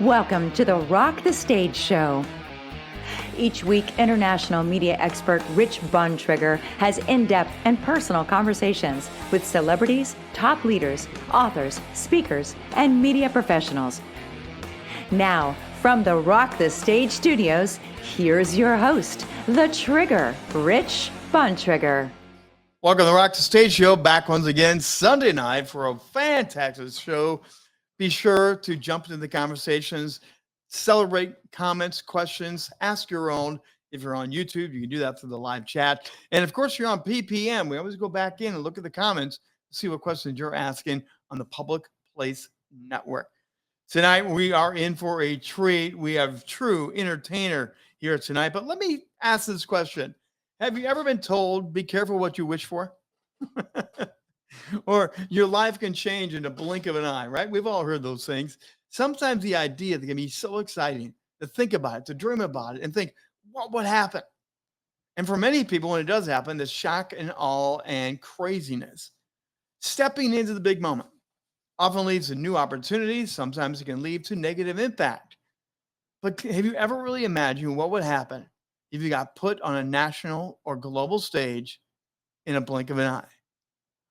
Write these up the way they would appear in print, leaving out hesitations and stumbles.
Welcome to the Rock the Stage Show. Each week, international media expert Rich Bontrager has in-depth and personal conversations with celebrities, top leaders, authors, speakers, and media professionals. Now, from the Rock the Stage studios, here's your host, the Trigger, Rich Bontrager. Welcome to the Rock the Stage Show, back once again Sunday night for a fantastic show. Be sure to jump into the conversations, celebrate comments, questions, ask your own. If you're on YouTube, you can do that through the live chat. And of course, you're on PPM. We always go back in and look at the comments, see what questions you're asking on the Public Place Network. Tonight, we are in for a treat. We have true entertainer here tonight. But let me ask this question. Have you ever been told, be careful what you wish for? Or your life can change in a blink of an eye, right? We've all heard those things. Sometimes the idea can be so exciting to think about it, to dream about it, and think, what would happen? And for many people, when it does happen, the shock and awe and craziness. Stepping into the big moment often leads to new opportunities. Sometimes it can lead to negative impact. But have you ever really imagined what would happen if you got put on a national or global stage in a blink of an eye?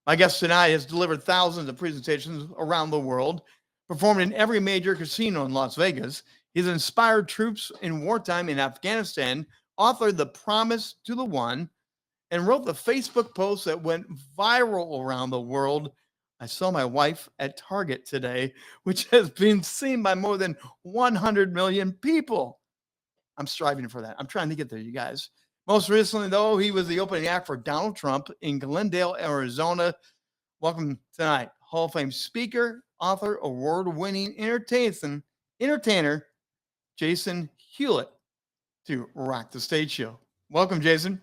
My guest tonight has delivered thousands of presentations around the world, performed in every major casino in Las Vegas. He's inspired troops in wartime in Afghanistan, authored The Promise to the One, and wrote the Facebook post that went viral around the world. I saw my wife at Target today, which has been seen by more than 100 million people. I'm striving for that. I'm trying to get there, you guys. Most recently, though, he was the opening act for Donald Trump in Glendale, Arizona. Welcome tonight, Hall of Fame speaker, author, award-winning entertainer, Jason Hewlett, to Rock the Stage Show. Welcome, Jason.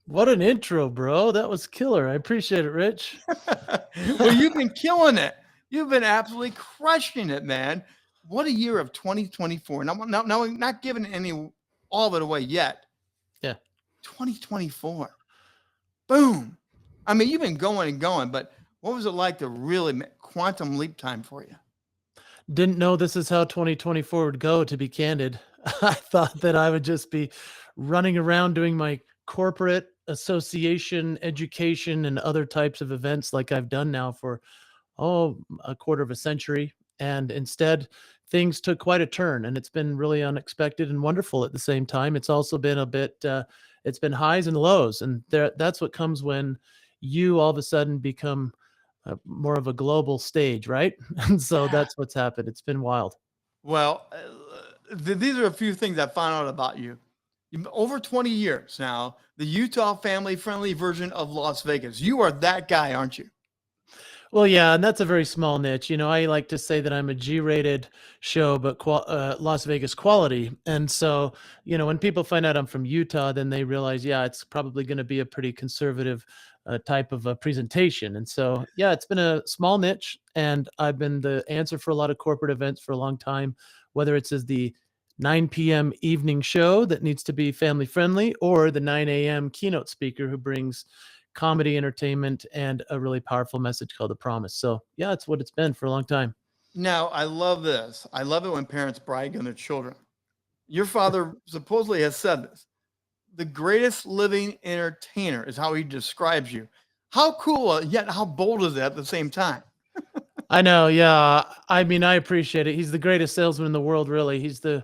What an intro, bro. That was killer. I appreciate it, Rich. Well, you've been killing it. You've been absolutely crushing it, man. What a year of 2024. Now I'm not giving all of it away yet. Yeah. 2024. Boom. I mean, you've been going and going, but what was it like to really quantum leap time for you? Didn't know this is how 2024 would go, to be candid. I thought that I would just be running around doing my corporate association, education, and other types of events like I've done now for, a quarter of a century. And instead, things took quite a turn, and it's been really unexpected and wonderful at the same time. It's also been a bit, it's been highs and lows. And that's what comes when you all of a sudden become more of a global stage, right? And so that's what's happened. It's been wild. Well, these are a few things I found out about you. Over 20 years now, the Utah family-friendly version of Las Vegas. You are that guy, aren't you? Well, yeah, and that's a very small niche. I like to say that I'm a G-rated show, but Las Vegas quality. And so, when people find out I'm from Utah, then they realize, yeah, it's probably going to be a pretty conservative type of a presentation. And so, yeah, it's been a small niche, and I've been the answer for a lot of corporate events for a long time, whether it's as the 9 p.m. evening show that needs to be family friendly, or the 9 a.m. keynote speaker who brings comedy, entertainment, and a really powerful message called The Promise. So yeah, it's what it's been for a long time. Now, I love this. I love it when parents brag on their children. Your father supposedly has said this. The greatest living entertainer is how he describes you. How cool, yet how bold is that at the same time? I know. Yeah. I mean, I appreciate it. He's the greatest salesman in the world, really. He's the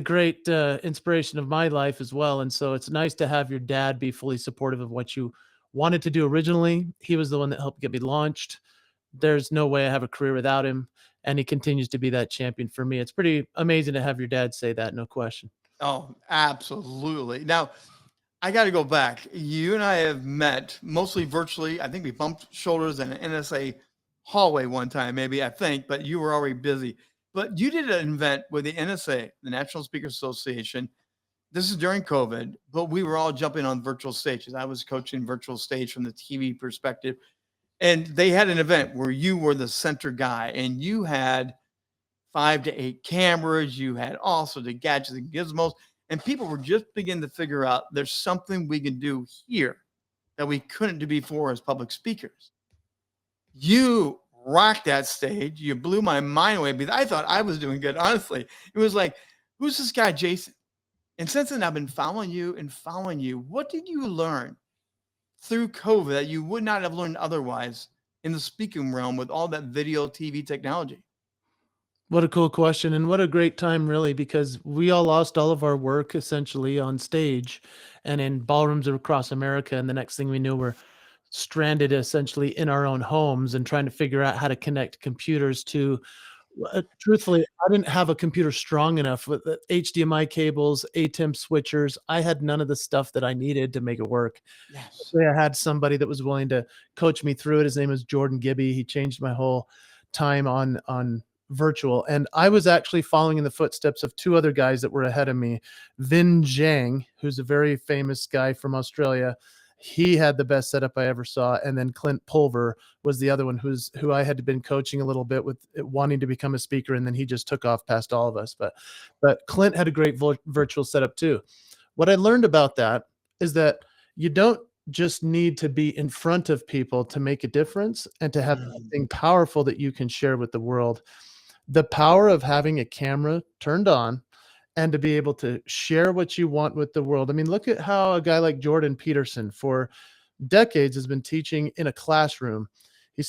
great inspiration of my life as well. And so it's nice to have your dad be fully supportive of what you wanted to do originally. He was the one that helped get me launched. There's no way I have a career without him. And he continues to be that champion for me. It's pretty amazing to have your dad say that, no question. Oh, absolutely. Now, I got to go back. You and I have met mostly virtually. I think we bumped shoulders in an NSA hallway one time, maybe, I think, but you were already busy. But you did an event with the NSA, the National Speakers Association. This is during COVID, but we were all jumping on virtual stages. I was coaching virtual stage from the TV perspective. And they had an event where you were the center guy, and you had 5 to 8 cameras. You had also the gadgets and gizmos, and people were just beginning to figure out there's something we can do here that we couldn't do before as public speakers. You rocked that stage. You blew my mind away because I thought I was doing good. Honestly, it was like, who's this guy, Jason? And since then, I've been following you and following you. What did you learn through COVID that you would not have learned otherwise in the speaking realm with all that video, TV technology? What a cool question, and what a great time, really, because we all lost all of our work essentially on stage and in ballrooms across America. And the next thing we knew, we're stranded essentially in our own homes and trying to figure out how to connect computers to. Truthfully, I didn't have a computer strong enough with the HDMI cables, ATEM switchers. I had none of the stuff that I needed to make it work. Yes. Luckily, I had somebody that was willing to coach me through it. His name was Jordan Gibby. He changed my whole time on virtual. And I was actually following in the footsteps of two other guys that were ahead of me. Vin Zhang, who's a very famous guy from Australia. He had the best setup I ever saw. And then Clint Pulver was the other one who I had been coaching a little bit with wanting to become a speaker. And then he just took off past all of us. But Clint had a great virtual setup too. What I learned about that is that you don't just need to be in front of people to make a difference and to have something powerful that you can share with the world. The power of having a camera turned on and to be able to share what you want with the world. I mean, look at how a guy like Jordan Peterson for decades has been teaching in a classroom. He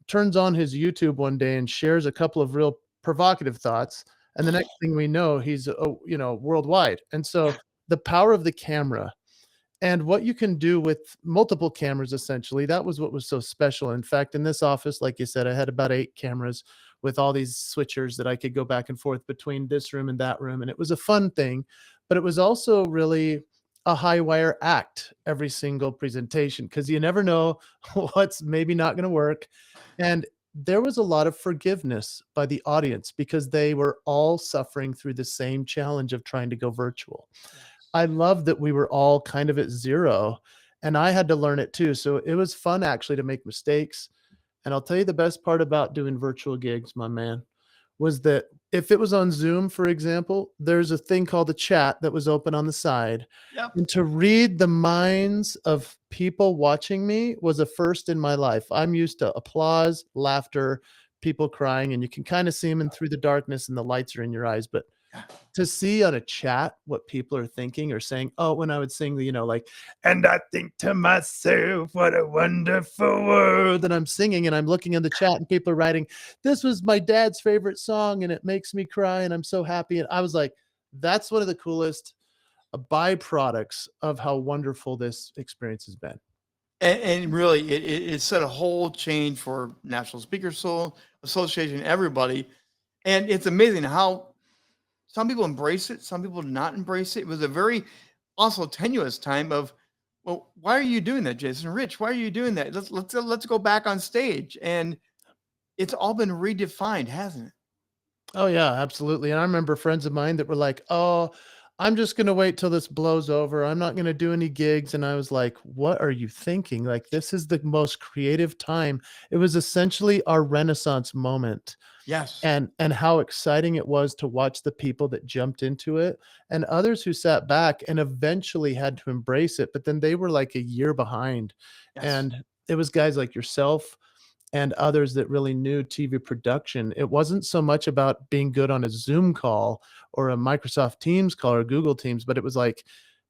turns on his YouTube one day and shares a couple of real provocative thoughts. And the next thing we know, he's, worldwide. And so the power of the camera and what you can do with multiple cameras, essentially, that was what was so special. In fact, in this office, like you said, I had about 8 cameras with all these switchers that I could go back and forth between this room and that room. And it was a fun thing, but it was also really a high wire act every single presentation because you never know what's maybe not going to work. And there was a lot of forgiveness by the audience because they were all suffering through the same challenge of trying to go virtual. I love that we were all kind of at zero and I had to learn it too. So it was fun actually to make mistakes. And I'll tell you the best part about doing virtual gigs, my man, was that if it was on Zoom, for example, there's a thing called the chat that was open on the side. Yep. And to read the minds of people watching me was a first in my life. I'm used to applause, laughter, people crying, and you can kind of see them in through the darkness and the lights are in your eyes. But to see on a chat what people are thinking or saying, oh, when I would sing the, like, and I think to myself, what a wonderful world. And I'm singing and I'm looking in the chat and people are writing, this was my dad's favorite song and it makes me cry and I'm so happy. And I was like, that's one of the coolest byproducts of how wonderful this experience has been. And really, it set a whole change for National Speakers Association, everybody. And it's amazing how some people embrace it, some people not embrace it. It was a very also tenuous time of, well, why are you doing that, Jason? Rich, why are you doing that? Let's go back on stage. And it's all been redefined, hasn't it? Oh yeah, absolutely. And I remember friends of mine that were like, oh, I'm just going to wait till this blows over. I'm not going to do any gigs. And I was like, what are you thinking? Like, this is the most creative time. It was essentially our Renaissance moment. Yes. And how exciting it was to watch the people that jumped into it and others who sat back and eventually had to embrace it. But then they were like a year behind. Yes. And it was guys like yourself and others that really knew TV production. It wasn't so much about being good on a Zoom call or a Microsoft Teams call or Google Teams, but it was like,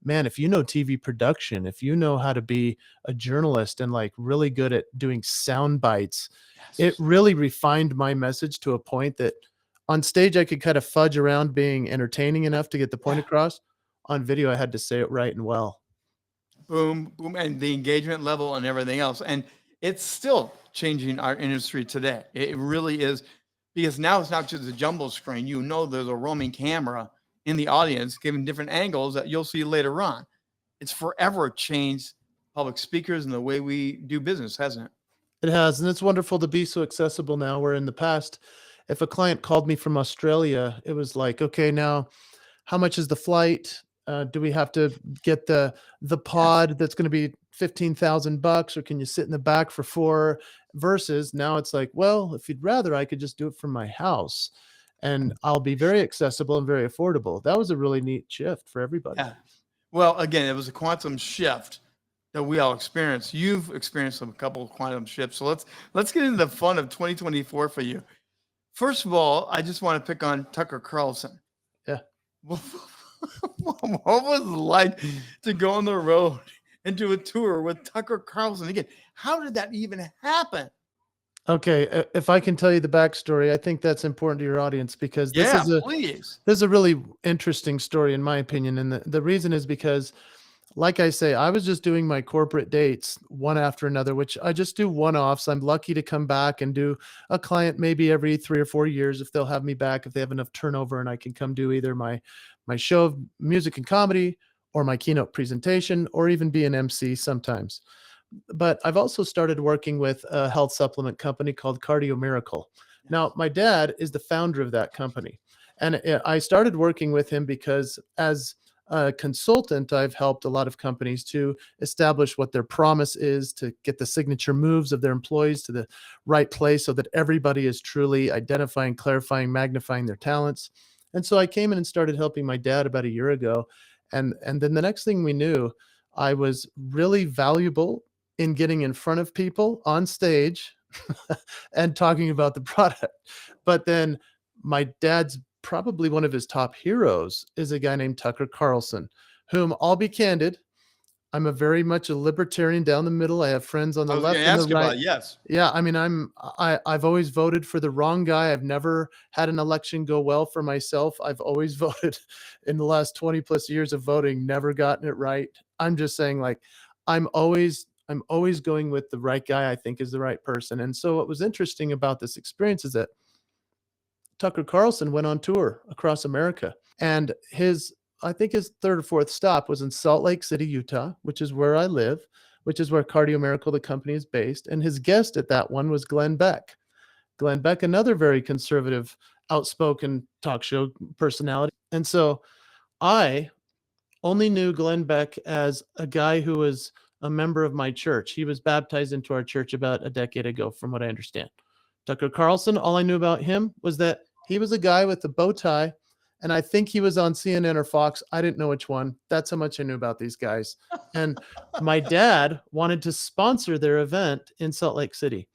man, if you know TV production, if you know how to be a journalist and like really good at doing sound bites, it really refined my message to a point that on stage I could kind of fudge around being entertaining enough to get the point across. On video, I had to say it right and well. Boom, boom, and the engagement level and everything else. And it's still changing our industry today. It really is, because now it's not just a jumbo screen. There's a roaming camera in the audience giving different angles that you'll see later on. It's forever changed public speakers and the way we do business, hasn't it? It has, and it's wonderful to be so accessible now, where in the past, if a client called me from Australia, it was like, okay, now how much is the flight? Do we have to get the pod that's going to be $15,000, or can you sit in the back for 4? Versus now it's like, well, if you'd rather, I could just do it from my house and I'll be very accessible and very affordable. That was a really neat shift for everybody. Yeah. Well, again, it was a quantum shift that we all experience. You've experienced a couple of quantum shifts. So let's get into the fun of 2024 for you. First of all, I just want to pick on Tucker Carlson. Yeah. What was it like to go on the road and do a tour with Tucker Carlson? Again, how did that even happen? Okay, if I can tell you the backstory, I think that's important to your audience because this Yeah, is a please. this is a really interesting story in my opinion, and the reason is because, like I say, I was just doing my corporate dates one after another, which I just do one-offs. I'm lucky to come back and do a client maybe every 3 or 4 years if they'll have me back, if they have enough turnover, and I can come do either my show of music and comedy or my keynote presentation or even be an MC sometimes. But I've also started working with a health supplement company called Cardio Miracle. Now, my dad is the founder of that company. And I started working with him because as a consultant, I've helped a lot of companies to establish what their promise is, to get the signature moves of their employees to the right place so that everybody is truly identifying, clarifying, magnifying their talents. And so I came in and started helping my dad about a year ago. And then the next thing we knew, I was really valuable in getting in front of people on stage and talking about the product. But then my dad's probably one of his top heroes is a guy named Tucker Carlson, whom I'll be candid. I'm a very much a libertarian down the middle. I have friends on I the was going left to and the ask you right. about it. Yes. Yeah, I mean, I've always voted for the wrong guy. I've never had an election go well for myself. I've always voted in the last 20 plus years of voting, never gotten it right. I'm just saying, like, I'm always going with the right guy I think is the right person. And so what was interesting about this experience is that Tucker Carlson went on tour across America, and I think his third or fourth stop was in Salt Lake City, Utah, which is where I live, which is where Cardio Miracle, the company, is based. And his guest at that one was Glenn Beck. Glenn Beck, another very conservative, outspoken talk show personality. And so I only knew Glenn Beck as a guy who was a member of my church. He was baptized into our church about a decade ago, from what I understand. Tucker Carlson, all I knew about him was that he was a guy with a bow tie, and I think he was on CNN or Fox. I didn't know which one. That's how much I knew about these guys. And my dad wanted to sponsor their event in Salt Lake City.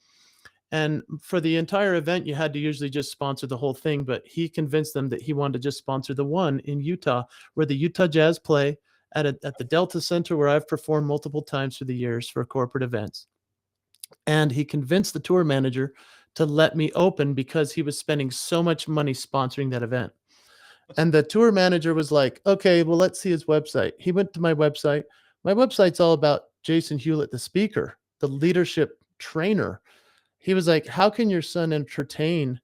And for the entire event, you had to usually just sponsor the whole thing, but he convinced them that he wanted to just sponsor the one in Utah, where the Utah Jazz play at the Delta Center, where I've performed multiple times through the years for corporate events. And he convinced the tour manager to let me open because he was spending so much money sponsoring that event. And the tour manager was like, okay, well, let's see his website. He went to my website. My website's all about Jason Hewlett, the speaker, the leadership trainer. He was like, how can your son entertain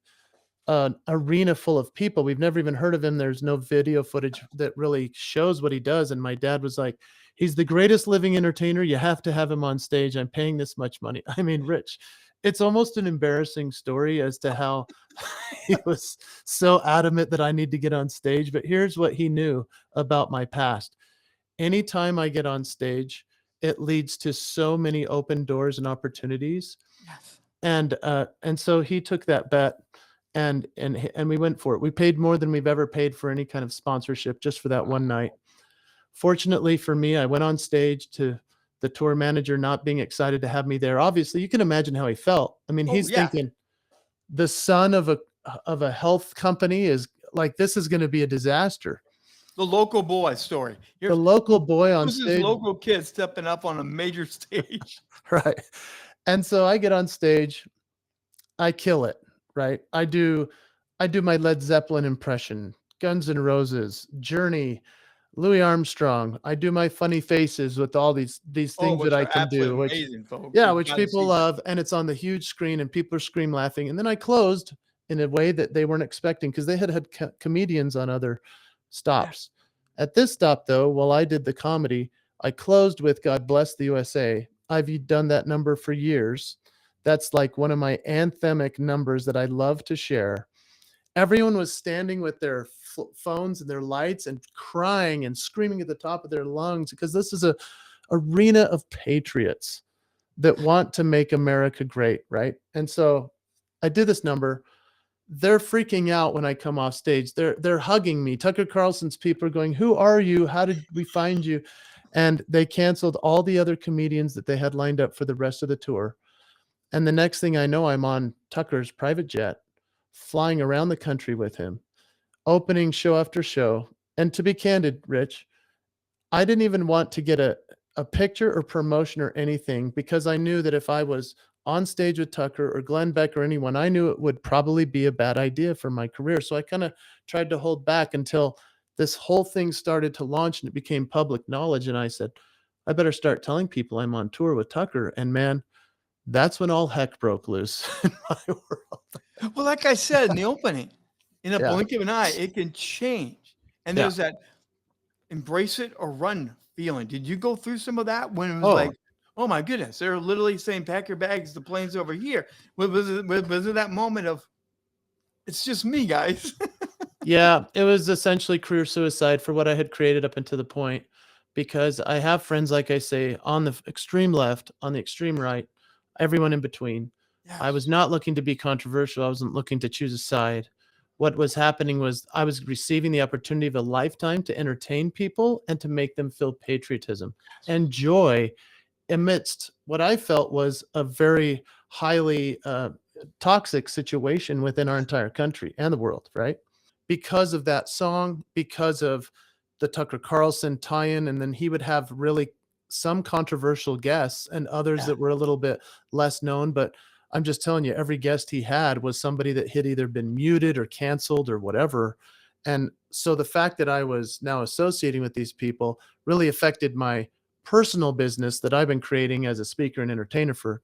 an arena full of people? We've never even heard of him. There's no video footage that really shows what he does. And my dad was like, he's the greatest living entertainer. You have to have him on stage. I'm paying this much money. I mean, Rich, it's almost an embarrassing story as to how he was so adamant that I need to get on stage. But here's what he knew about my past. Anytime I get on stage, it leads to so many open doors and opportunities. Yes. And so he took that bet and we went for it. We paid more than we've ever paid for any kind of sponsorship just for that one night. Fortunately for me, I went on stage to the tour manager not being excited to have me there. Obviously, you can imagine how he felt. I mean, he's thinking the son of a health company is like, this is going to be a disaster. The local boy story. The local boy on Who's stage. this local kid stepping up on a major stage? Right. And so I get on stage, I kill it, right? I do my Led Zeppelin impression, Guns N' Roses, Journey, Louis Armstrong. I do my funny faces with all these things that I can do, which amazing, folks. yeah, which people love, and it's on the huge screen and people are scream laughing. And then I closed in a way that they weren't expecting because they had comedians on other stops. At this stop, though, while I did the comedy, I closed with God Bless the USA. I've done that number for years. That's like one of my anthemic numbers that I love to share. Everyone was standing with their phones and their lights and crying and screaming at the top of their lungs because this is a arena of patriots that want to make America great, right? And so I did this number. They're freaking out when I come off stage. They're hugging me. Tucker Carlson's people are going, "Who are you? How did we find you?" And they canceled all the other comedians that they had lined up for the rest of the tour. And the next thing I know, I'm on Tucker's private jet, flying around the country with him, opening show after show. And to be candid, Rich, I didn't even want to get a picture or promotion or anything, because I knew that if I was on stage with Tucker or Glenn Beck or anyone, I knew it would probably be a bad idea for my career. So I kind of tried to hold back until this whole thing started to launch and it became public knowledge. And I said, I better start telling people I'm on tour with Tucker. And man, that's when all heck broke loose in my world. Well, like I said in the opening, in a Yeah. blink of an eye, it can change. And Yeah. there's that embrace it or run feeling. Did you go through some of that when it was Oh, like, oh my goodness, they're literally saying, pack your bags, the plane's over here? Was it that moment of, it's just me, guys? yeah, it was essentially career suicide for what I had created up until the point, because I have friends, like I say, on the extreme left, on the extreme right, everyone in between. I was Yes. not looking to be controversial. I wasn't looking to choose a side. What was happening was I was receiving the opportunity of a lifetime to entertain people and to make them feel patriotism and joy amidst what I felt was a very highly toxic situation within our entire country and the world, right? Because of that song, because of the Tucker Carlson tie-in, and then he would have really some controversial guests and others Yeah. that were a little bit less known. But I'm just telling you, every guest he had was somebody that had either been muted or canceled or whatever. And so the fact that I was now associating with these people really affected my personal business that I've been creating as a speaker and entertainer for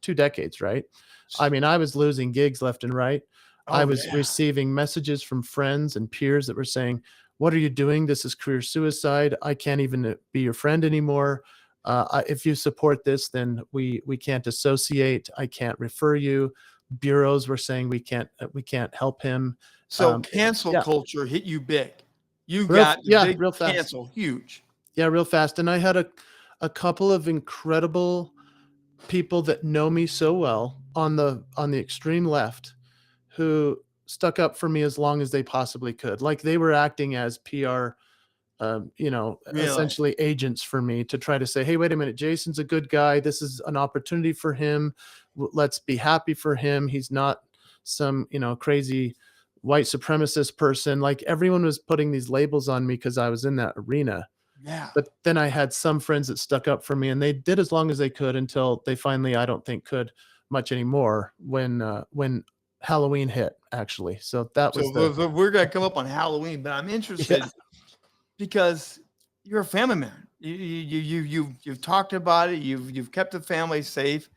2 decades, right? I mean, I was losing gigs left and right. I Oh, was yeah. receiving messages from friends and peers that were saying, "What are you doing? This is career suicide. I can't even be your friend anymore. If you support this, then we can't associate. I can't refer you." Bureaus were saying we can't help him. So cancel Yeah, culture hit you big. You got the big real fast. cancel, huge. Yeah, real fast. And I had a couple of incredible people that know me so well on the extreme left who stuck up for me as long as they possibly could. Like they were acting as PR, Really? essentially agents for me to try to say, "Hey, wait a minute, Jason's a good guy. This is an opportunity for him. Let's be happy for him. He's not some, crazy white supremacist person." Like everyone was putting these labels on me because I was in that arena. Yeah. But then I had some friends that stuck up for me, and they did as long as they could until they finally, I don't think, could much anymore when Halloween hit, actually. So that was So we're gonna come up on Halloween, but I'm yeah, interested because you're a family man. You've talked about it. You've kept the family safe,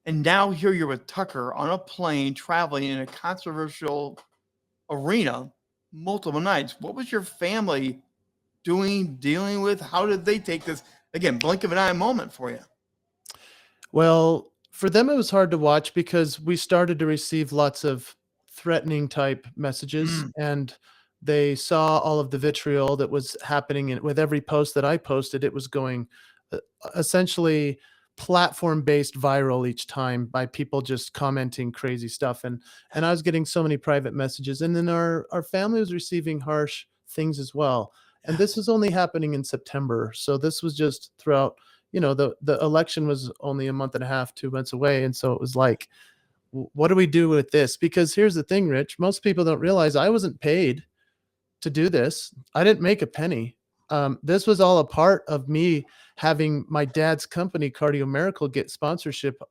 and now here you're with Tucker on a plane traveling in a controversial arena multiple nights. What was your family dealing with? How did they take this? Again, blink of an eye moment for you. Well, for them, it was hard to watch because we started to receive lots of threatening type messages, and they saw all of the vitriol that was happening with every post that I posted. It was going essentially platform based viral each time by people just commenting crazy stuff. And I was getting so many private messages, and then our family was receiving harsh things as well. And this was only happening in September. So this was just throughout, the election was only a month and a half, 2 months away. And so it was like, what do we do with this? Because here's the thing, Rich, most people don't realize I wasn't paid to do this. I didn't make a penny. This was all a part of me having my dad's company, Cardio Miracle, get sponsorship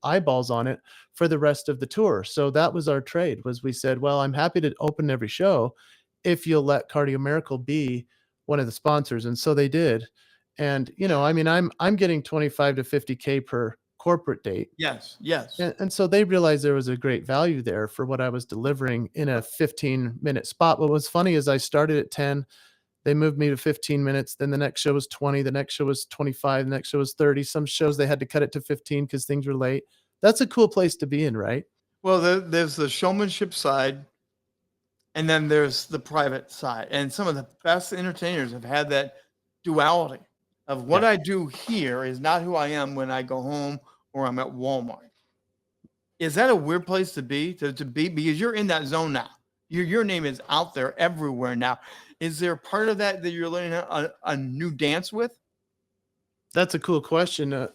eyeballs on it for the rest of the tour. So that was our trade. Was we said, well, I'm happy to open every show if you'll let Cardio Miracle be one of the sponsors. And so they did. And I mean, I'm getting 25 to 50K per corporate date. Yes. And so they realized there was a great value there for what I was delivering in a 15-minute spot. What was funny is I started at 10, they moved me to 15 minutes. Then the next show was 20, the next show was 25, the next show was 30. Some shows they had to cut it to 15 because things were late. That's a cool place to be in, right? Well, there's the showmanship side, and then there's the private side. And some of the best entertainers have had that duality of what Yeah. I do here is not who I am when I go home or I'm at Walmart. Is that a weird place to be? To be because you're in that zone now. Your name is out there everywhere now. Is there part of that you're learning a new dance with? That's a cool question.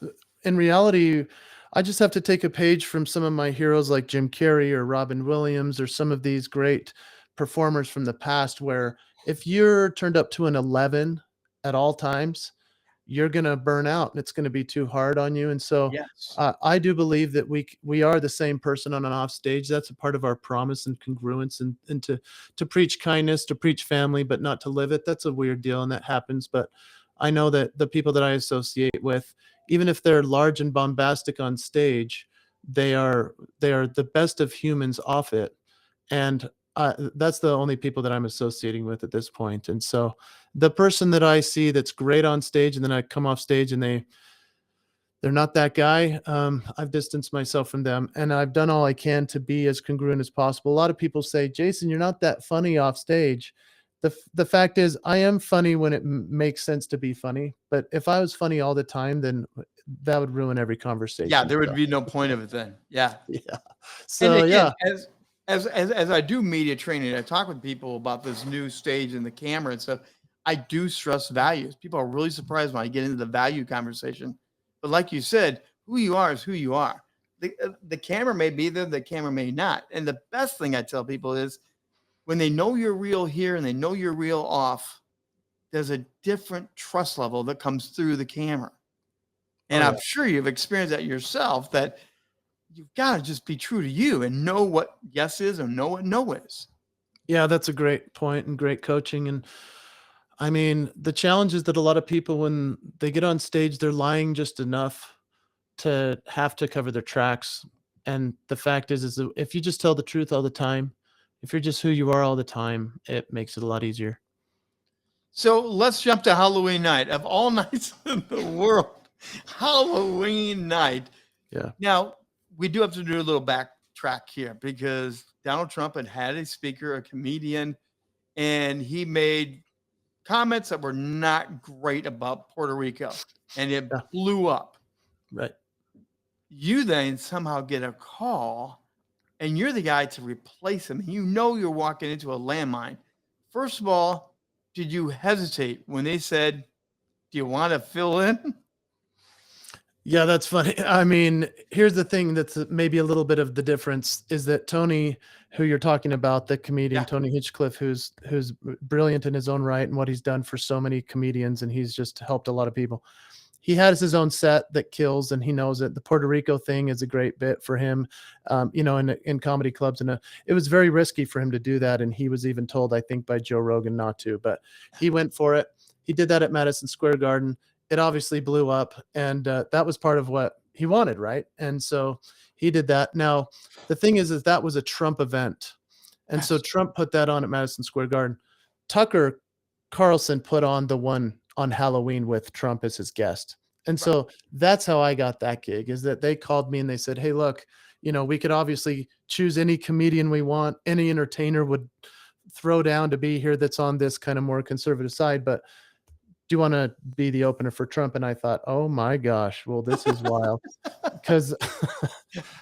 In reality, I just have to take a page from some of my heroes like Jim Carrey or Robin Williams or some of these great performers from the past, where if you're turned up to an 11 at all times, you're gonna burn out and it's gonna be too hard on you. And so Yes. I do believe that we are the same person on and off stage. That's a part of our promise and congruence, and to preach kindness, to preach family, but not to live it. That's a weird deal, and that happens. But I know that the people that I associate with, even if they're large and bombastic on stage, they are the best of humans off it. And that's the only people that I'm associating with at this point. And so the person that I see that's great on stage, and then I come off stage and they're not that guy. I've distanced myself from them, and I've done all I can to be as congruent as possible. A lot of people say, Jason, you're not that funny off stage. The fact is, I am funny when it makes sense to be funny. But if I was funny all the time, then that would ruin every Yeah, conversation. there would So, be no point of it then. Yeah. yeah. And So again, yeah, as I do media training, I talk with people about this new stage and the camera and stuff. I do stress values. People are really surprised when I get into the value conversation. But like you said, who you are is who you are. The camera may be there, the camera may not. And the best thing I tell people is when they know you're real here and they know you're real off, there's a different trust level that comes through the camera. oh And yeah. I'm sure you've experienced that yourself, that you've got to just be true to you and know what yes is and know what no is. Yeah, that's a great point and great coaching. And I mean, the challenge is that a lot of people, when they get on stage, they're lying just enough to have to cover their tracks. And the fact is that if you just tell the truth all the time, if you're just who you are all the time, it makes it a lot easier. So let's jump to Halloween night. Of all nights in the world, Halloween night. Yeah. Now, we do have to do a little backtrack here because Donald Trump had a speaker, a comedian, and he made comments that were not great about Puerto Rico, and it Yeah. blew up. Right. You then somehow get a call, and you're the guy to replace him. You know you're walking into a landmine. First of all, did you hesitate when they said, "Do you want to fill in?" Yeah, that's funny. I mean, here's the thing that's maybe a little bit of the difference is that Tony, who you're talking about, the comedian Yeah. Tony Hinchcliffe, who's brilliant in his own right and what he's done for so many comedians, and he's just helped a lot of people. He has his own set that kills, and he knows it. The Puerto Rico thing is a great bit for him, in comedy clubs, and it was very risky for him to do that. And he was even told, I think, by Joe Rogan not to, but he went for it. He did that at Madison Square Garden. It obviously blew up, and that was part of what he wanted, right? And so he did that. Now, the thing is that was a Trump event, and so Yes. Trump put that on at Madison Square Garden. Tucker Carlson put on the one on Halloween with Trump as his guest. And Right. so that's how I got that gig, is that they called me and they said, "Hey, look, we could obviously choose any comedian we want, any entertainer would throw down to be here that's on this kind of more conservative side, but do you want to be the opener for Trump?" And I thought, oh my gosh, well, this is wild. Because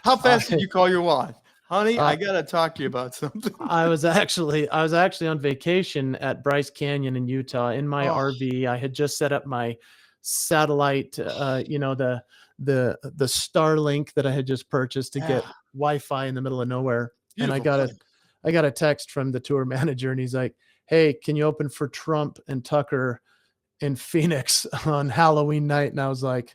How fast I, did you call your wife? Honey, uh, I got to talk to you about something. I was actually on vacation at Bryce Canyon in Utah in my Oh, RV. I had just set up my satellite, the Starlink that I had just purchased to get yeah. Wi-Fi in the middle of nowhere. And Beautiful place. I got a text from the tour manager, and he's like, "Hey, can you open for Trump and Tucker in Phoenix on Halloween night?" And I was like,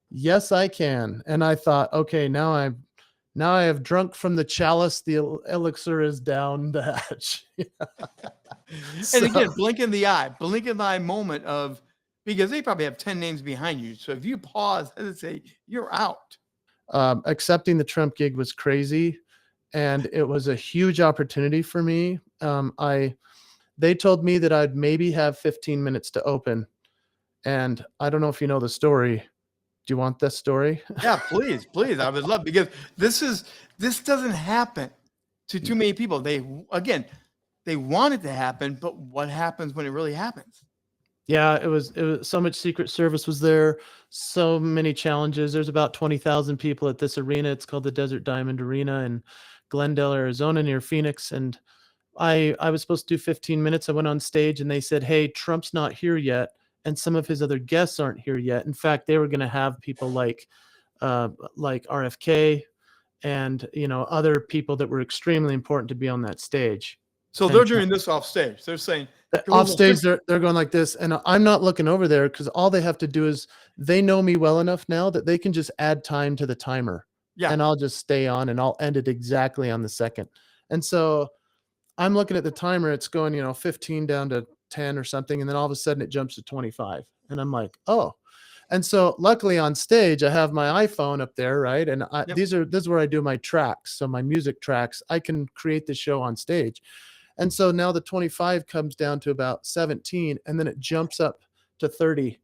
"Yes, I can." And I thought, okay, now I have drunk from the chalice. The elixir is down the hatch. And So, again, blink in the eye moment of, because they probably have 10 names behind you. So if you pause, hesitate, you're out. accepting the Trump gig was crazy, and it was a huge opportunity for me. They told me that I'd maybe have 15 minutes to open, and I don't know if you know the story. Do you want this story? Yeah, please, please. I would love, because this doesn't happen to too many people. They want it to happen, but what happens when it really happens? Yeah, it was so much Secret Service was there, so many challenges. There's about 20,000 people at this arena. It's called the Desert Diamond Arena in Glendale, Arizona, near Phoenix. And I was supposed to do 15 minutes. I went on stage and they said, "Hey, Trump's not here yet, and some of his other guests aren't here yet. In fact, they were going to have people like RFK and other people that were extremely important to be on that stage. So they're doing this off stage. They're saying off stage, they're going like this, and I'm not looking over there because all they have to do is they know me well enough now that they can just add time to the timer. Yeah. And I'll just stay on and I'll end it exactly on the second. And so I'm looking at the timer, it's going, 15 down to 10 or something, and then all of a sudden it jumps to 25. And I'm like, oh. And so luckily on stage, I have my iPhone up there, right? And this is where I do my tracks. So my music tracks, I can create the show on stage. And so now the 25 comes down to about 17, and then it jumps up to 30.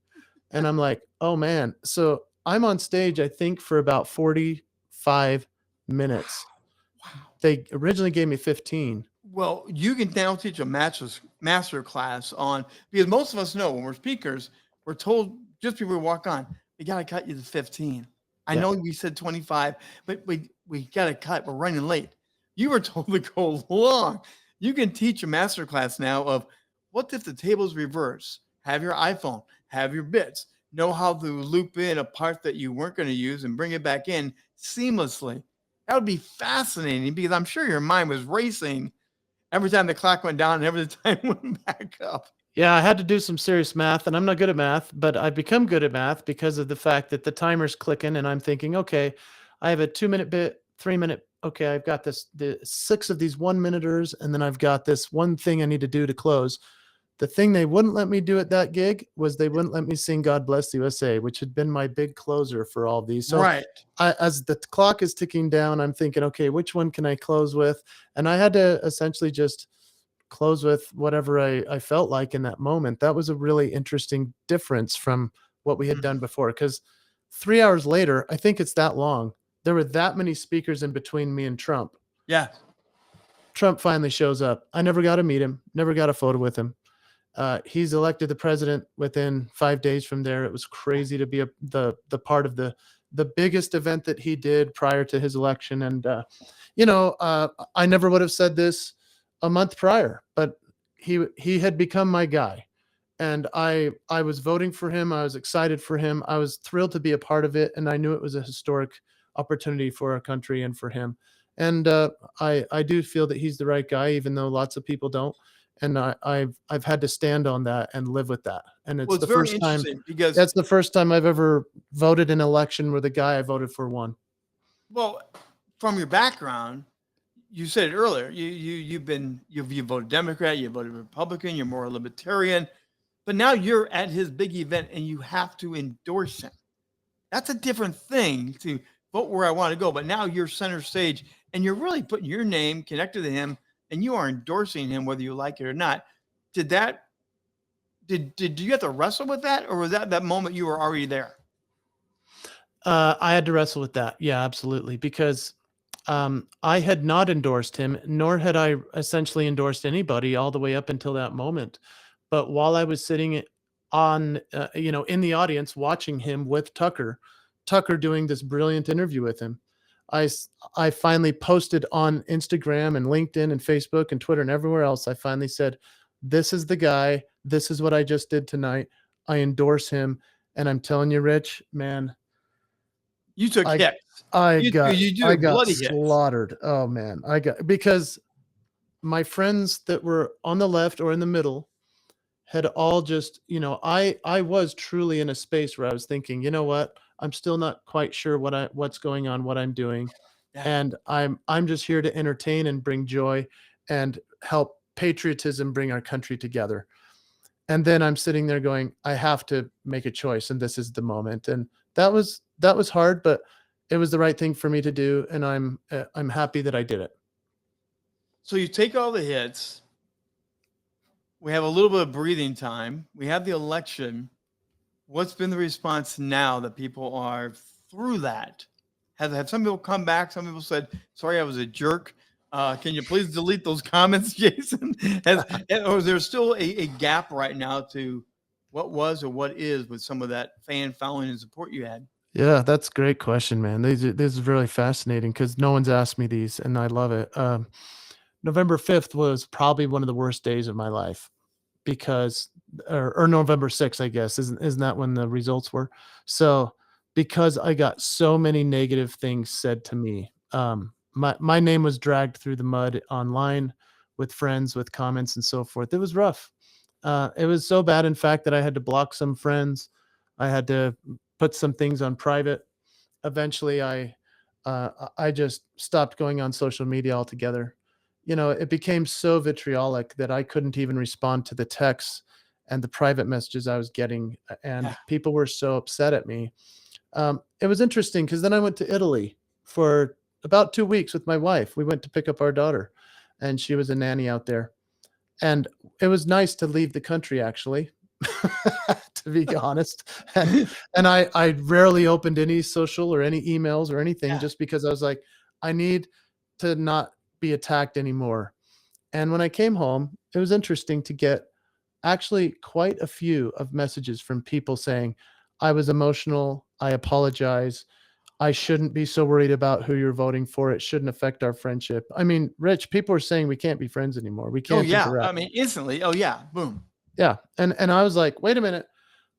And I'm like, oh man. So I'm on stage, I think, for about 45 minutes. Wow. They originally gave me 15. Well, you can now teach a master class on, because most of us know when we're speakers, we're told just before we walk on, we got to cut you to 15. I know we said 25, but we got to cut. We're running late. You were told to go long. You can teach a master class now of what if the tables reverse, have your iPhone, have your bits, know how to loop in a part that you weren't going to use and bring it back in seamlessly. That would be fascinating, because I'm sure your mind was racing every time the clock went down and every time it went back up. Yeah, I had to do some serious math, and I'm not good at math, but I've become good at math because of the fact that the timer's clicking and I'm thinking, okay, I have a 2-minute bit, 3-minute. Okay, I've got the 6 of these 1-minuters, and then I've got this one thing I need to do to close. The thing they wouldn't let me do at that gig was they wouldn't let me sing God Bless the USA, which had been my big closer for all these. So right. As the clock is ticking down, I'm thinking, okay, which one can I close with? And I had to essentially just close with whatever I felt like in that moment. That was a really interesting difference from what we had done before, because 3 hours later, I think it's that long, there were that many speakers in between me and Trump. Yeah. Trump finally shows up. I never got to meet him, never got a photo with him. He's elected the president within 5 days from there. It was crazy to be the part of the biggest event that he did prior to his election. And, I never would have said this a month prior, but he had become my guy. And I was voting for him. I was excited for him. I was thrilled to be a part of it. And I knew it was a historic opportunity for our country and for him. And I do feel that he's the right guy, even though lots of people don't. And I've had to stand on that and live with that. And it's the first time, because that's the first time I've ever voted in an election where the guy I voted for won. Well, from your background, you said it earlier, you've voted Democrat, you voted Republican, you're more libertarian, but now you're at his big event and you have to endorse him. That's a different thing to vote where I want to go, but now you're center stage and you're really putting your name connected to him and you are endorsing him whether you like it or not. Did you have to wrestle with that, or was that moment you were already there? I had to wrestle with that. Yeah, absolutely. Because I had not endorsed him, nor had I essentially endorsed anybody all the way up until that moment. But while I was sitting on, in the audience watching him with Tucker doing this brilliant interview with him, I finally posted on Instagram and LinkedIn and Facebook and Twitter and everywhere else. I finally said, this is the guy. This is what I just did tonight. I endorse him. And I'm telling you, Rich, man, you took hits. I got slaughtered. Oh man, because my friends that were on the left or in the middle had all just, I was truly in a space where I was thinking, you know what? I'm still not quite sure what's going on, what I'm doing. Yeah. And I'm just here to entertain and bring joy and help patriotism bring our country together. And then I'm sitting there going, I have to make a choice, and this is the moment. And that was hard, but it was the right thing for me to do, and I'm happy that I did it. So you take all the hits. We have a little bit of breathing time. We have the election. What's been the response now that people are through that? Have some people come back? Some people said, sorry, I was a jerk. Can you please delete those comments, Jason? Or is there still a gap right now to what was or what is with some of that fan following and support you had? Yeah, that's a great question, man. This is really fascinating because no one's asked me these, and I love it. November 5th was probably one of the worst days of my life because or November 6th, I guess. Isn't that when the results were? So because I got so many negative things said to me, my name was dragged through the mud online with friends, with comments and so forth. It was rough. It was so bad, in fact, that I had to block some friends. I had to put some things on private. Eventually, I just stopped going on social media altogether. It became so vitriolic that I couldn't even respond to the texts and the private messages I was getting, and Yeah. people were so upset at me. It was interesting because then I went to Italy for about 2 weeks with my wife. We went to pick up our daughter, and she was a nanny out there. And it was nice to leave the country, actually, to be honest. And I rarely opened any social or any emails or anything, Yeah. just because I was like, I need to not be attacked anymore. And when I came home, it was interesting to get actually quite a few of messages from people saying, I was emotional. I apologize. I shouldn't be so worried about who you're voting for. It shouldn't affect our friendship. I mean, Rich, people are saying we can't be friends anymore. We Oh can't yeah. interact. I mean, instantly. Oh yeah. Boom. Yeah. And I was like, wait a minute.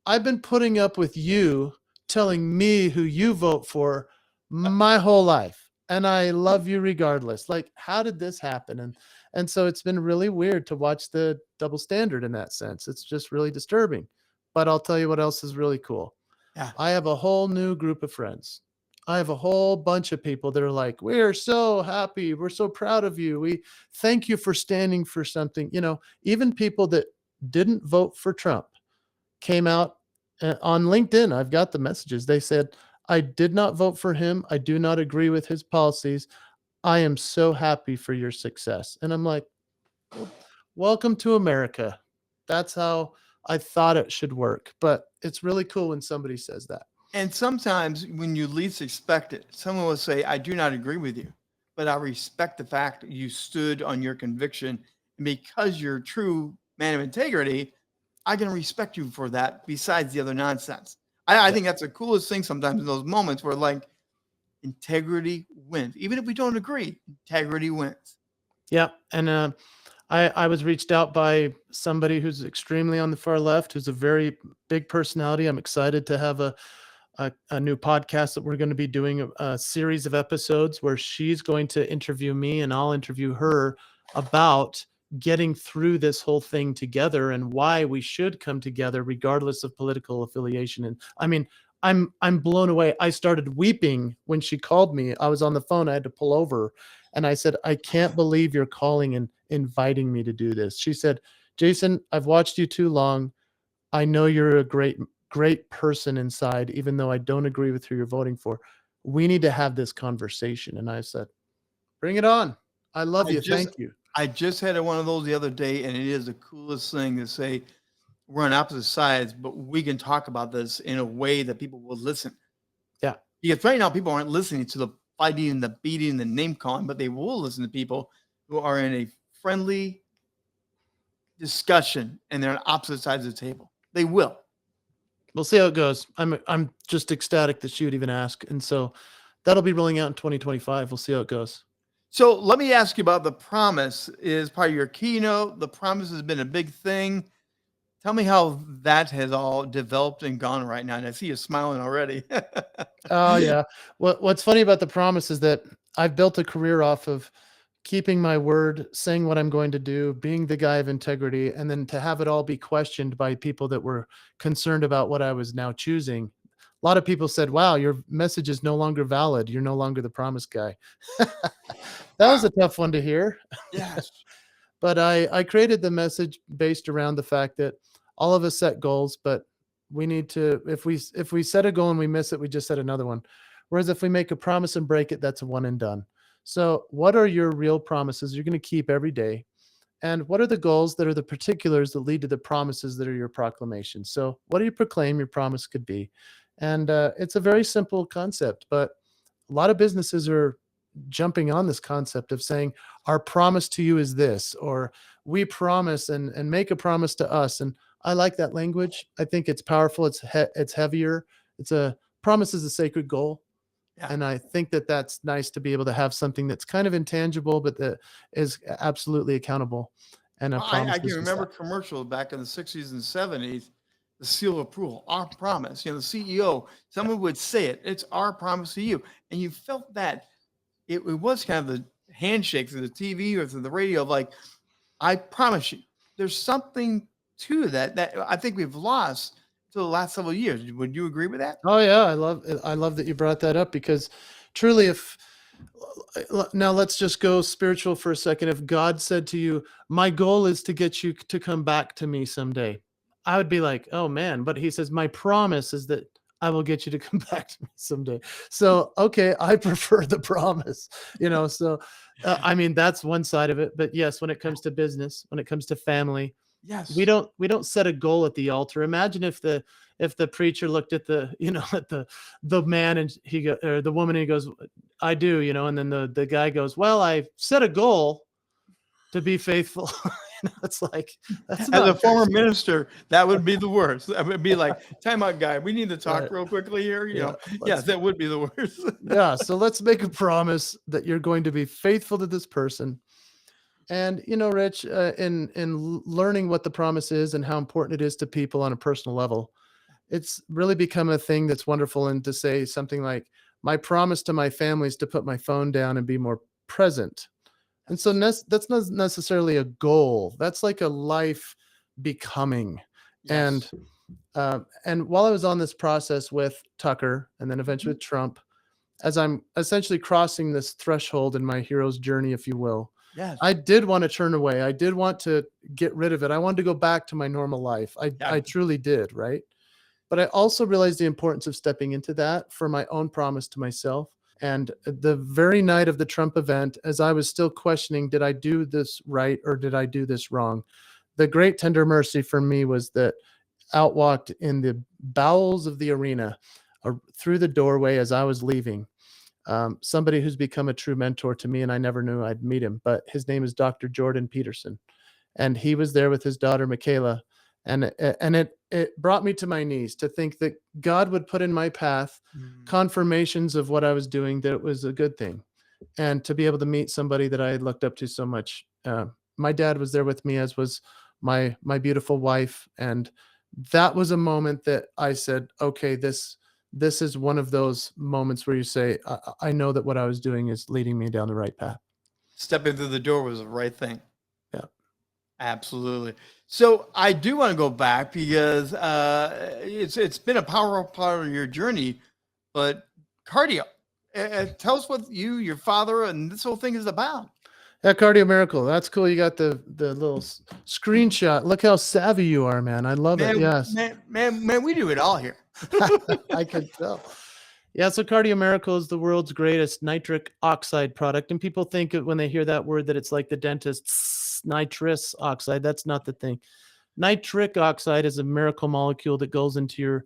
I've been putting up with you telling me who you vote for my whole life. And I love you regardless. Like, how did this happen? And so it's been really weird to watch the double standard in that sense. It's just really disturbing. But I'll tell you what else is really cool. Yeah. I have a whole new group of friends. I have a whole bunch of people that are like, we're so happy. We're so proud of you. We thank you for standing for something. Even people that didn't vote for Trump came out on LinkedIn. I've got the messages. They said, I did not vote for him. I do not agree with his policies. I am so happy for your success. And I'm like, welcome to America. That's how I thought it should work. But it's really cool when somebody says that. And sometimes when you least expect it, someone will say, I do not agree with you, but I respect the fact that you stood on your conviction. And because you're a true man of integrity, I can respect you for that besides the other nonsense. I Yeah. think that's the coolest thing sometimes in those moments where like integrity wins. Even if we don't agree, integrity wins. Yeah. And I was reached out by somebody who's extremely on the far left, who's a very big personality. I'm excited to have a new podcast that we're going to be doing, a series of episodes where she's going to interview me and I'll interview her about getting through this whole thing together and why we should come together regardless of political affiliation. And I mean, I'm blown away. I started weeping when she called me. I was on the phone. I had to pull over and I said, I can't believe you're calling and inviting me to do this. She said, Jason, I've watched you too long. I know you're a great person inside, even though I don't agree with who you're voting for. We need to have this conversation. And I said, bring it on. I love I you. just Thank you. I just had one of those the other day, and it is the coolest thing to say we're on opposite sides, but we can talk about this in a way that people will listen. Yeah. Because right now people aren't listening to the fighting, the beating, the name calling, but they will listen to people who are in a friendly discussion and they're on opposite sides of the table. They will. We'll see how it goes. I'm just ecstatic that she would even ask. And so that'll be rolling out in 2025. We'll see how it goes. So let me ask you about the promise is part of your keynote. The promise has been a big thing. Tell me how that has all developed and gone right now. And I see you smiling already. Oh yeah. What's funny about the promise is that I've built a career off of keeping my word, saying what I'm going to do, being the guy of integrity, and then to have it all be questioned by people that were concerned about what I was now choosing. A lot of people said, wow, your message is no longer valid. You're no longer the promise guy. That was Wow. a tough one to hear. Yes. But I created the message based around the fact that all of us set goals, but we need to, if we set a goal and we miss it, we just set another one. Whereas if we make a promise and break it, that's a one and done. So what are your real promises you're going to keep every day? And what are the goals that are the particulars that lead to the promises that are your proclamations? So what do you proclaim your promise could be? And it's a very simple concept, but a lot of businesses are jumping on this concept of saying, our promise to you is this, or we promise and make a promise to us. And I like that language. I think it's powerful. It's heavier. It's a promise is a sacred goal. Yeah. And I think that that's nice to be able to have something that's kind of intangible, but that is absolutely accountable. and I can promises we remember stop. commercials back in the 60s and 70s, the seal of approval, our promise. The CEO, Yeah. someone would say it, it's our promise to you. And you felt that it was kind of the handshake through the TV or through the radio of like, I promise you. There's something to that I think we've lost to the last several years. Would you agree with that? Oh yeah, I love that you brought that up, because truly, if now let's just go spiritual for a second. If God said to you, "My goal is to get you to come back to me someday," I would be like, "Oh man," but he says, "My promise is that I will get you to come back to me someday." So, okay, I prefer the promise, so I mean, that's one side of it, but yes, when it comes to business, when it comes to family, we Yes. don't set a goal at the altar. Imagine if the preacher looked at the at the man, and he go, or the woman, and he goes, "I do," and then the guy goes, "Well, I set a goal to be faithful." It's like, that's As a not very former minister, that would be the worst. That would be like, time out, guy. We need to talk right. real quickly here. Yeah, Yes, that would be the worst. yeah. So let's make a promise that you're going to be faithful to this person. And Rich, in learning what the promise is and how important it is to people on a personal level, it's really become a thing that's wonderful. And to say something like, my promise to my family is to put my phone down and be more present. And so that's not necessarily a goal. That's like a life becoming. And Yes. and while I was on this process with Tucker, and then eventually Mhm. with Trump, as I'm essentially crossing this threshold in my hero's journey, if you will, Yes. I did want to turn away. I did want to get rid of it. I wanted to go back to my normal life. I Yeah. truly did, right? But I also realized the importance of stepping into that for my own promise to myself. And the very night of the Trump event, as I was still questioning, did I do this right or did I do this wrong? The great tender mercy for me was that out walked in the bowels of the arena, through the doorway as I was leaving, somebody who's become a true mentor to me, and I never knew I'd meet him, but his name is Dr. Jordan Peterson, and he was there with his daughter Michaela, and it brought me to my knees to think that God would put in my path Mm. confirmations of what I was doing, that it was a good thing, and to be able to meet somebody that I had looked up to so much. My dad was there with me, as was my beautiful wife, and that was a moment that I said, okay, this is one of those moments where you say, I know that what I was doing is leading me down the right path. Stepping through the door was the right thing. Yeah. Absolutely. So I do want to go back because it's been a powerful part of your journey, but cardio. Tell us what you, your father, and this whole thing is about. Yeah, Cardio Miracle. That's cool. You got the little screenshot. Look how savvy you are, man. I love it. Yes. Man, we do it all here. I can tell. Yeah, so Cardio Miracle is the world's greatest nitric oxide product. And people think when they hear that word that it's like the dentist's nitrous oxide. That's not the thing. Nitric oxide is a miracle molecule that goes into your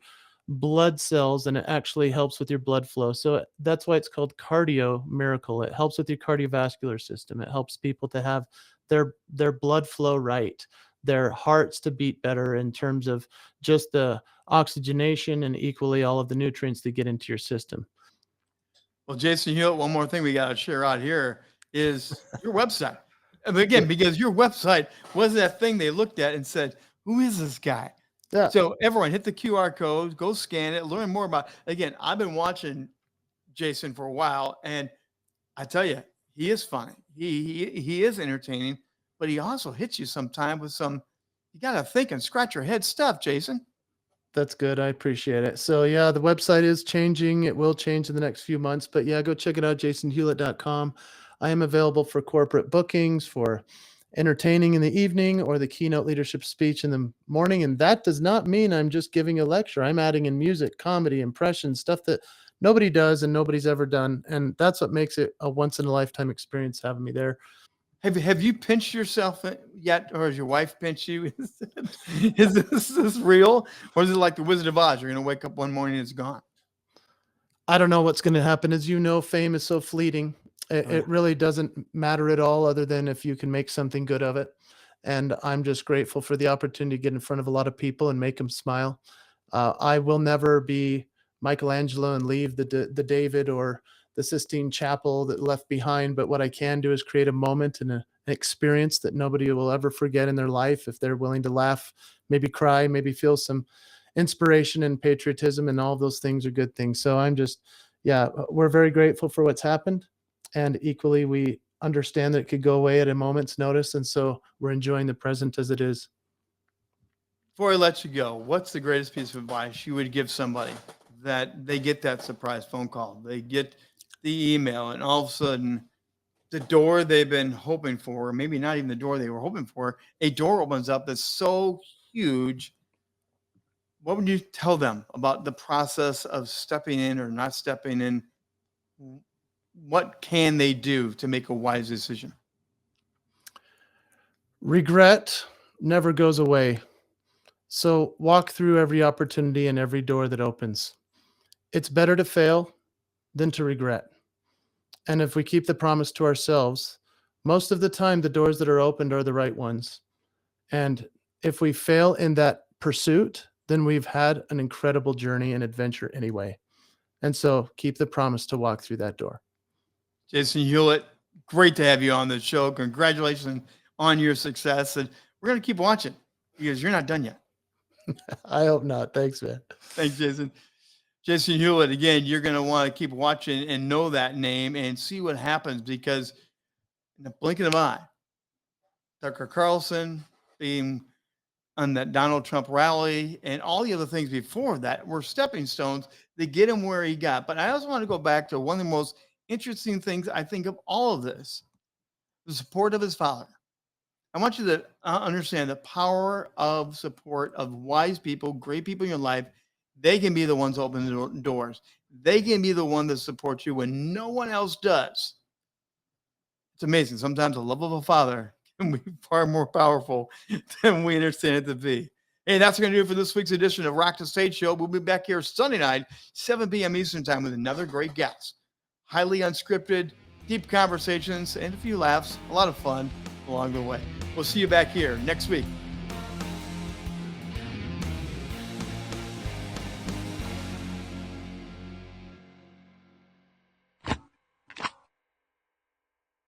blood cells, and it actually helps with your blood flow. So that's why it's called Cardio Miracle. It helps with your cardiovascular system. It helps people to have their blood flow right, their hearts to beat better in terms of just the oxygenation and equally all of the nutrients that get into your system. Well, Jason Hewlett, one more thing we got to share out here is your website. And again, because your website was that thing they looked at and said, who is this guy? Yeah. So everyone hit the QR code, go scan it, learn more about, again, I've been watching Jason for a while, and I tell you, he is funny. He is entertaining, but he also hits you sometime with some, you got to think and scratch your head stuff, Jason. That's good. I appreciate it. So yeah, the website is changing. It will change in the next few months, but yeah, go check it out, jasonhewlett.com. I am available for corporate bookings, for entertaining in the evening, or the keynote leadership speech in the morning. And that does not mean I'm just giving a lecture. I'm adding in music, comedy, impressions, stuff that nobody does and nobody's ever done. And that's what makes it a once in a lifetime experience having me there. Have you pinched yourself yet, or has your wife pinched you? Is this real, or is it like the Wizard of Oz? You're gonna wake up one morning and it's gone. I don't know what's going to happen. As you know, fame is so fleeting. Oh, yeah. It really doesn't matter at all, other than if you can make something good of it. And I'm just grateful for the opportunity to get in front of a lot of people and make them smile. I will never be Michelangelo and leave the David or the Sistine Chapel that left behind. But what I can do is create a moment experience that nobody will ever forget in their life if they're willing to laugh, maybe cry, maybe feel some inspiration and patriotism, and all of those things are good things. So we're very grateful for what's happened, and equally we understand that it could go away at a moment's notice, and so we're enjoying the present as it is. Before I let you go, what's the greatest piece of advice you would give somebody that they get that surprise phone call, they get the email, and all of a sudden the door they've been hoping for, or maybe not even the door they were hoping for, a door opens up that's so huge? What would you tell them about the process of stepping in or not stepping in? What can they do to make a wise decision? Regret never goes away. So walk through every opportunity and every door that opens. It's better to fail than to regret. And if we keep the promise to ourselves, most of the time the doors that are opened are the right ones. And if we fail in that pursuit, then we've had an incredible journey and adventure anyway. And so keep the promise to walk through that door. Jason Hewlett, great to have you on the show. Congratulations on your success. And we're going to keep watching because you're not done yet. I hope not. Thanks, man. Thanks, Jason. Jason Hewlett, again, you're going to want to keep watching and know that name and see what happens, because in the blink of an eye, Tucker Carlson being on that Donald Trump rally and all the other things before that were stepping stones to get him where he got. But I also want to go back to one of the most interesting things I think of all of this, the support of his father. I want you to understand the power of support of wise people, great people in your life. They can be the ones opening the doors. They can be the one that supports you when no one else does. It's amazing. Sometimes the love of a father can be far more powerful than we understand it to be. Hey, that's going to do it for this week's edition of Rock the Stage Show. We'll be back here Sunday night, 7 p.m. Eastern Time, with another great guest. Highly unscripted, deep conversations, and a few laughs, a lot of fun along the way. We'll see you back here next week